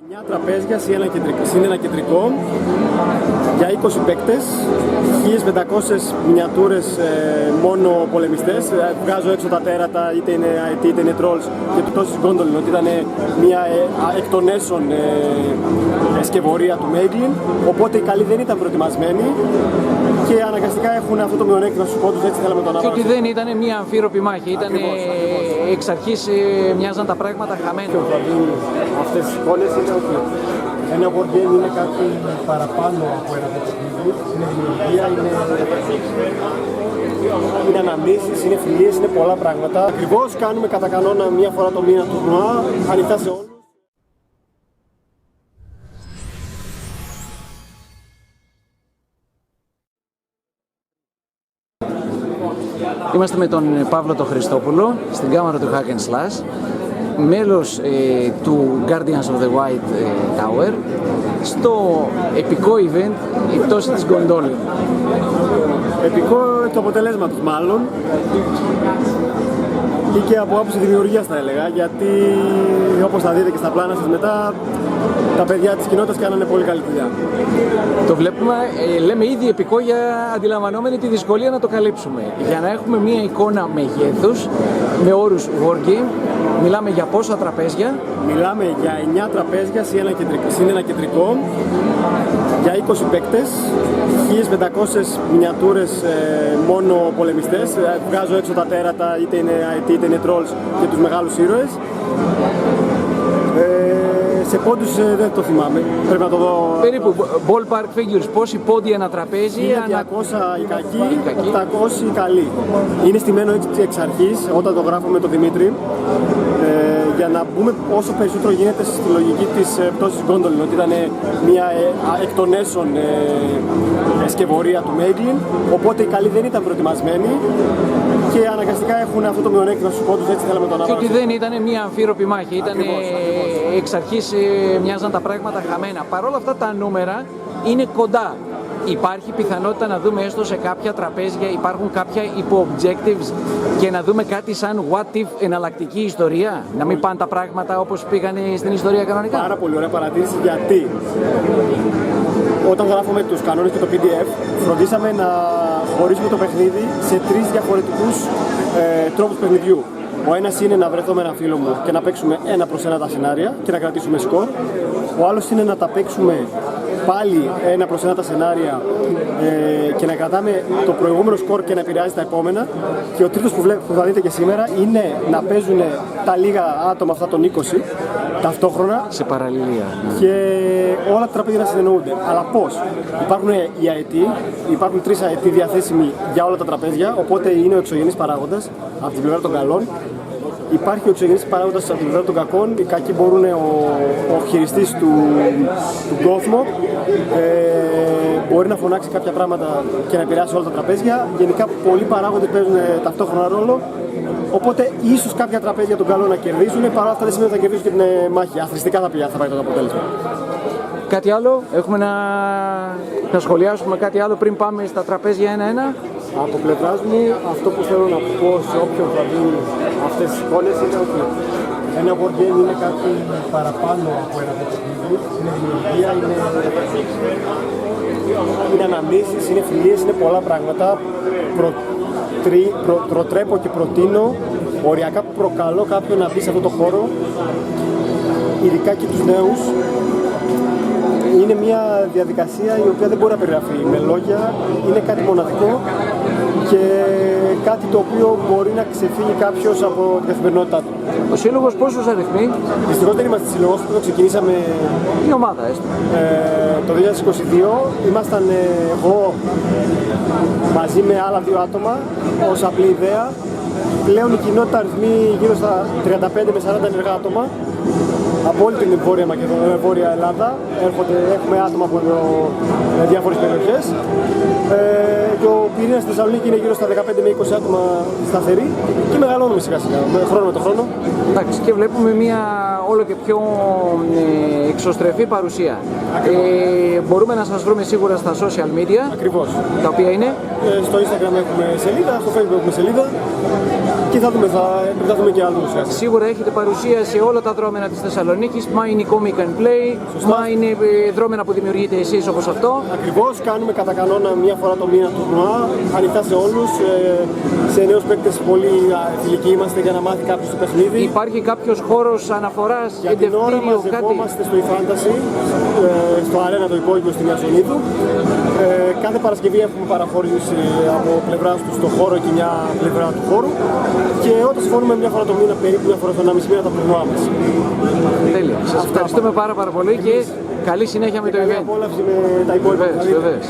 9 τραπέζια συν ένα κεντρικό για 20 παίκτες, 1500 μινιατούρες μόνο πολεμιστές. Βγάζω έξω τα τέρατα, είτε είναι IT είτε είναι trolls, και τόσες γκόντολιν ότι ήταν μια εκ των έσων σκευωρία του Μέγκλιν. Οπότε οι καλοί δεν ήταν προετοιμασμένοι και αναγκαστικά έχουν αυτό το μειονέκτημα στους πόντους, έτσι θέλαμε το αναβάσουμε. Και ότι δεν ήταν μια αμφίροπη μάχη, ήταν εξ αρχής μοιάζαν τα πράγματα χαμένα. Αυτές τις εικόνες είναι ότι ένα wargame είναι κάτι παραπάνω από ένα παιχνίδι. Είναι δημιουργία, είναι αναμνήσεις, είναι φιλίες, είναι πολλά πράγματα. Ακριβώς κάνουμε κατά κανόνα μία φορά το μήνα τουρνουά, ανοιχτά σε όλους. Είμαστε με τον Παύλο τον Χριστόπουλο στην κάμαρα του Hack and Slash, μέλος του Guardians of the White Tower, στο επικό event η πτώση της Gondolin. Επικό το αποτελέσμα τους μάλλον, ή και από άποψη δημιουργίας θα έλεγα, γιατί όπως θα δείτε και στα πλάνα σας μετά, τα παιδιά της κοινότητας κάνανε πολύ καλή δουλειά. Το βλέπουμε, λέμε ήδη επικό για αντιλαμβανόμενοι τη δυσκολία να το καλύψουμε. Για να έχουμε μία εικόνα μεγέθους, με όρους wargame, μιλάμε για πόσα τραπέζια? Μιλάμε για 9 τραπέζια συν ένα κεντρικό, για 20 παίκτες, 1500 μινιατούρες μόνο πολεμιστές. Βγάζω έξω τα τέρατα, είτε είναι IT είτε είναι trolls, και τους μεγάλους ήρωες. Σε πόντους δεν το θυμάμαι, πρέπει να το δω. Περίπου ballpark figures, πόσοι πόντοι ένα τραπέζι? Είναι 200 οι κακοί, 800 οι καλοί. Είναι στημένο έτσι εξ αρχής, όταν το γράφω με τον Δημήτρη, για να μπούμε όσο περισσότερο γίνεται στη λογική της πτώσης Gondolin, ότι ήταν μια εκ των έσων σκευωρία του Μέγκλιν. Οπότε οι καλοί δεν ήταν προετοιμασμένοι και αναγκαστικά έχουν αυτό το μειονέκτημα στους πόντους, έτσι θέλαμε το αναβάσουμε. Και ότι δεν ήταν μια αμφίροπη μάχη, ήταν εξ αρχής μοιάζαν τα πράγματα χαμένα. Παρ' όλα αυτά τα νούμερα είναι κοντά. Υπάρχει πιθανότητα να δούμε έστω σε κάποια τραπέζια, υπάρχουν κάποια υπο-objectives και να δούμε κάτι σαν what if εναλλακτική ιστορία? Να μην πάνε τα πράγματα όπως πήγανε στην ιστορία κανονικά. Πάρα πολύ ωραία παρατήρηση, γιατί όταν γράφουμε τους κανόνες και το PDF, φροντίσαμε να χωρίσουμε το παιχνίδι σε 3 διαφορετικούς τρόπους παιχνιδιού. Ο ένας είναι να βρεθώ με έναν φίλο μου και να παίξουμε 1 προς 1 τα σενάρια και να κρατήσουμε σκορ. Ο άλλος είναι να τα παίξουμε πάλι 1 προς 1 τα σενάρια και να κρατάμε το προηγούμενο σκορ και να επηρεάζει τα επόμενα. Και ο τρίτος που θα δείτε και σήμερα είναι να παίζουν τα λίγα άτομα αυτά των 20 ταυτόχρονα σε παραλληλία. Και όλα τα τραπέζια να συνεννοούνται. Αλλά πώς? Υπάρχουν οι IT, υπάρχουν 3 IT διαθέσιμοι για όλα τα τραπέζια, οπότε είναι ο εξωγενής παράγοντας από την πλευρά των καλών. Υπάρχει ο εξωγενής παράγοντας από την πλευρά των κακών. Οι κακοί μπορούν, ο χειριστής του Gothmo μπορεί να φωνάξει κάποια πράγματα και να επηρεάσει όλα τα τραπέζια. Γενικά πολλοί παράγοντες παίζουν ταυτόχρονα ρόλο. Οπότε ίσως κάποια τραπέζια των καλών να κερδίσουν, παρά αυτά δεν σημαίνει ότι θα κερδίσουν και την μάχη. Αθροιστικά θα πάει το αποτέλεσμα. Κάτι άλλο, έχουμε να σχολιάσουμε κάτι άλλο πριν πάμε στα τραπέζια ένα-ένα? Από πλευράς μου, αυτό που θέλω να πω σε όποιον θα δει αυτές τις εικόνες είναι ότι ένα wargame είναι κάτι παραπάνω από ένα παιχνίδι. Είναι δημιουργία, είναι αναμνήσεις, είναι φιλίες, είναι πολλά πράγματα. Προτρέπω και προτείνω, οριακά προκαλώ κάποιον να μπει σε αυτό το χώρο, ειδικά και τους νέους. Είναι μια διαδικασία η οποία δεν μπορεί να περιγραφεί με λόγια, είναι κάτι μοναδικό και κάτι το οποίο μπορεί να ξεφύγει κάποιος από την καθημερινότητά του. Ο σύλλογος πόσους αριθμεί? Δυστυχώς δεν είμαστε σύλλογος, το ξεκινήσαμε η ομάδα έστω. Το 2022, ήμασταν εγώ μαζί με άλλα 2 άτομα ως απλή ιδέα. Πλέον η κοινότητα αριθμεί γύρω στα 35 με 40 ενεργά άτομα από όλη την Βόρεια Ελλάδα. Έχουμε άτομα από διάφορες περιοχές και ο πυρήνας στη Θεσσαλονίκη είναι γύρω στα 15 με 20 άτομα σταθεροί και μεγαλώνουμε σιγά σιγά, χρόνο με το χρόνο. Εντάξει, και βλέπουμε μια όλο και πιο εξωστρεφή παρουσία. Μπορούμε να σας βρούμε σίγουρα στα social media. Ακριβώς. Τα οποία είναι? Στο Instagram έχουμε σελίδα, στο Facebook έχουμε σελίδα και Και θα δούμε και άλλους. Σίγουρα έχετε παρουσία σε όλα τα δρόμενα της Θεσσαλονίκης. Μα είναι η Comic and Play, μα είναι δρόμενα που δημιουργείτε εσείς όπως αυτό. Ακριβώς, κάνουμε κατά κανόνα μία φορά το μήνα τουρνουά, ανοιχτά σε όλους, σε νέους παίκτες πολύ φιλικοί είμαστε για να μάθει κάποιος το παιχνίδι. Υπάρχει κάποιος χώρος αναφοράς, Για την ώρα εντευτήριο, κάτι? μαζευόμαστε στο eFantasy, στο αρένα το υπόγειο στην Ιασονίδου. Κάθε Παρασκευή έχουμε παραχώρηση από πλευράς του στο χώρο και μια πλευρά του χώρου. Και όταν συμφωνούμε μια φορά το μήνα, περίπου μια φορά στο 1,5 μήνα, τα τουρνουά μας. Τέλεια. Σας ευχαριστούμε πάρα πολύ και καλή συνέχεια με το event. Απόλαυση με τα υπόλοιπα. Βεβαίως.